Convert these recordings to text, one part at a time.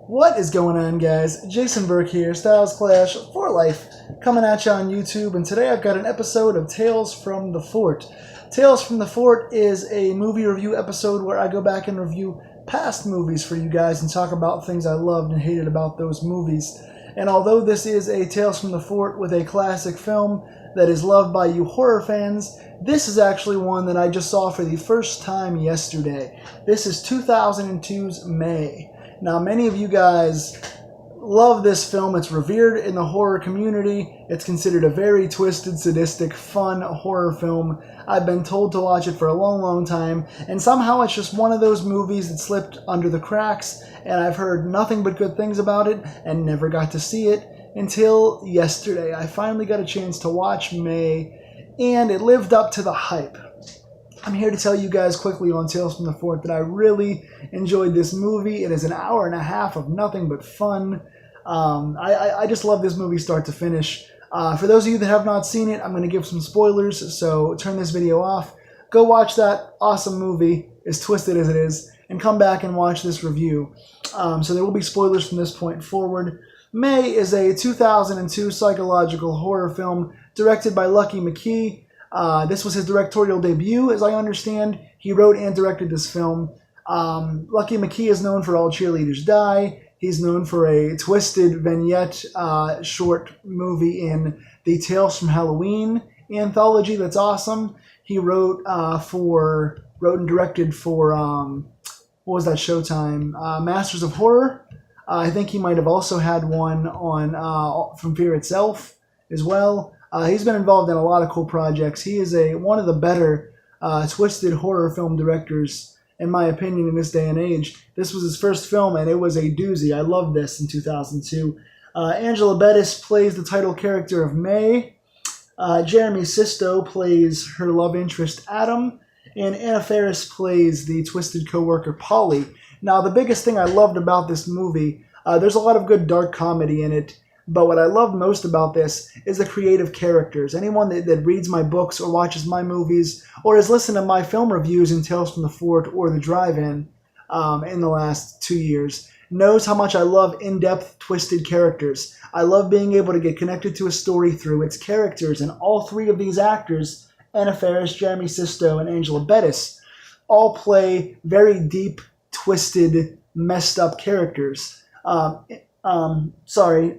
What is going on, guys? Jason Burke here, Styles Clash for Life, coming at you on YouTube, and today I've got an episode of Tales from the Fort. Tales from the Fort is a movie review episode where I go back and review past movies for you guys and talk about things I loved and hated about those movies. And although this is a Tales from the Fort with a classic film that is loved by you horror fans, this is actually one that I just saw for the first time yesterday. This is 2002's May. Now, many of you guys love this film. It's revered in the horror community. It's considered a very twisted, sadistic, fun horror film. I've been told to watch it for a long, long time, and somehow it's just one of those movies that slipped under the cracks, and I've heard nothing but good things about it and never got to see it until yesterday. I finally got a chance to watch May, and it lived up to the hype. I'm here to tell you guys quickly on Tales from the Fort that I really enjoyed this movie. It is an hour and a half of nothing but fun. I just love this movie start to finish. For those of you that have not seen it, I'm going to give some spoilers, so turn this video off. Go watch that awesome movie, as twisted as it is, and come back and watch this review. So there will be spoilers from this point forward. May is a 2002 psychological horror film directed by Lucky McKee. This was his directorial debut, as I understand. He wrote and directed this film. Lucky McKee is known for All Cheerleaders Die. He's known for a twisted vignette short movie in the Tales from Halloween anthology that's awesome. He wrote and directed for, what was that Showtime? Masters of Horror. I think he might have also had one on From Fear Itself as well. He's been involved in a lot of cool projects. He is one of the better twisted horror film directors, in my opinion, in this day and age. This was his first film, and it was a doozy. I loved this in 2002. Angela Bettis plays the title character of May. Jeremy Sisto plays her love interest, Adam. And Anna Faris plays the twisted co-worker, Polly. Now, the biggest thing I loved about this movie, there's a lot of good dark comedy in it, but what I loved most about this is the creative characters. Anyone that reads my books or watches my movies or has listened to my film reviews in Tales from the Fort or The Drive-In in the last 2 years knows how much I love in-depth, twisted characters. I love being able to get connected to a story through its characters, and all three of these actors, Anna Faris, Jeremy Sisto, and Angela Bettis, all play very deep, twisted, messed up characters.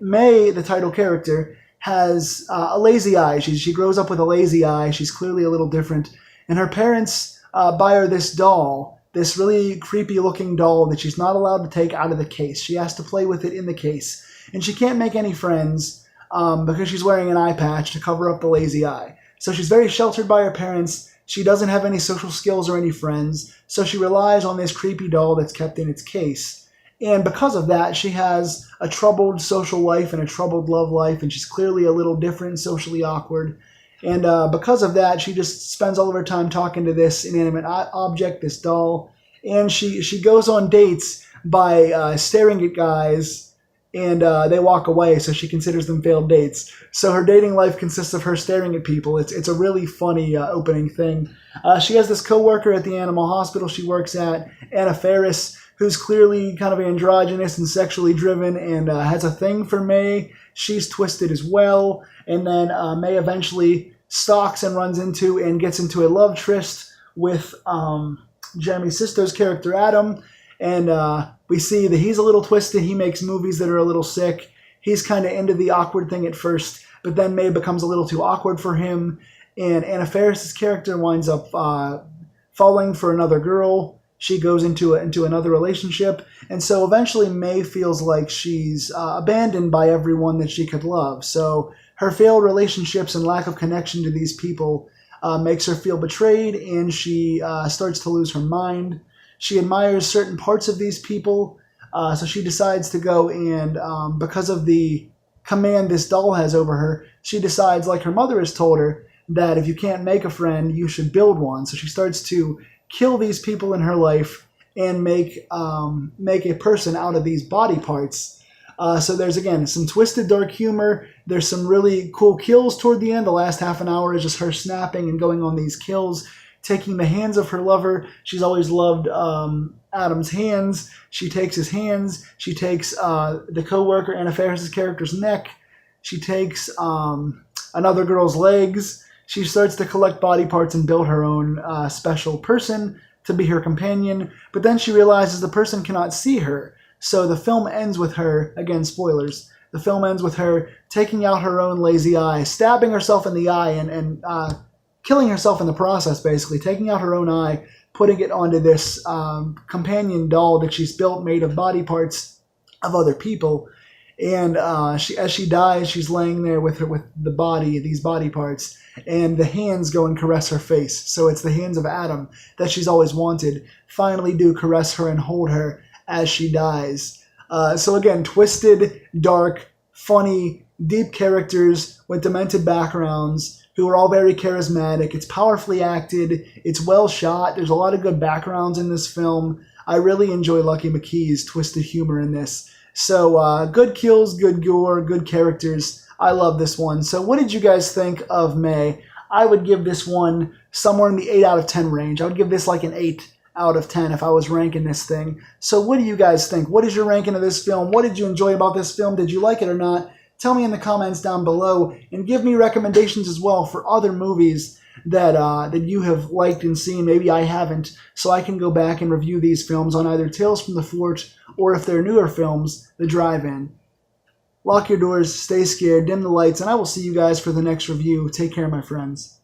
May, the title character, has a lazy eye. She grows up with a lazy eye. She's clearly a little different. And her parents buy her this doll, this really creepy looking doll that she's not allowed to take out of the case. She has to play with it in the case. And she can't make any friends because she's wearing an eye patch to cover up the lazy eye. So she's very sheltered by her parents. She doesn't have any social skills or any friends. So she relies on this creepy doll that's kept in its case. And because of that, she has a troubled social life and a troubled love life, and she's clearly a little different, socially awkward. And because of that, she just spends all of her time talking to this inanimate object, this doll. And she goes on dates by staring at guys, and they walk away, so she considers them failed dates. So her dating life consists of her staring at people. It's a really funny opening thing. She has this coworker at the animal hospital she works at, Anna Faris, who's clearly kind of androgynous and sexually driven and has a thing for May. She's twisted as well. And then May eventually stalks and runs into and gets into a love tryst with Jeremy Sisto's character, Adam. And we see that he's a little twisted. He makes movies that are a little sick. He's kind of into the awkward thing at first, but then May becomes a little too awkward for him. And Anna Faris' character winds up falling for another girl. She goes into another relationship, and so eventually May feels like she's abandoned by everyone that she could love. So her failed relationships and lack of connection to these people makes her feel betrayed, and she starts to lose her mind. She admires certain parts of these people, so she decides to go and, because of the command this doll has over her, she decides, like her mother has told her, that if you can't make a friend, you should build one. So she starts to kill these people in her life and make a person out of these body parts. So there's, again, some twisted dark humor. There's some really cool kills toward the end. The last half an hour is just her snapping and going on these kills. taking the hands of her lover. She's always loved Adam's hands. She takes his hands. She takes the co-worker Anna Faris' character's neck. She takes another girl's legs. She starts to collect body parts and build her own special person to be her companion. But then she realizes the person cannot see her. So the film ends with her, again, spoilers, the film ends with her taking out her own lazy eye, stabbing herself in the eye, and killing herself in the process, basically, taking out her own eye, putting it onto this companion doll that she's built made of body parts of other people. And as she dies, she's laying there with the body, these body parts, and the hands go and caress her face. So it's the hands of Adam that she's always wanted finally do caress her and hold her as she dies. So again, twisted, dark, funny, deep characters with demented backgrounds who are all very charismatic. It's powerfully acted. It's well shot. There's a lot of good backgrounds in this film. I really enjoy Lucky McKee's twisted humor in this. So good kills, good gore, good characters. I love this one. So what did you guys think of May? I would give this one somewhere in the 8 out of 10 range. I would give this like an 8 out of 10 if I was ranking this thing. So what do you guys think? What is your ranking of this film? What did you enjoy about this film? Did you like it or not? Tell me in the comments down below, and give me recommendations as well for other movies that you have liked and seen. Maybe I haven't, so I can go back and review these films on either Tales from the Fort or, if they're newer films, The Drive-In. Lock your doors, stay scared, dim the lights, and I will see you guys for the next review. Take care, my friends.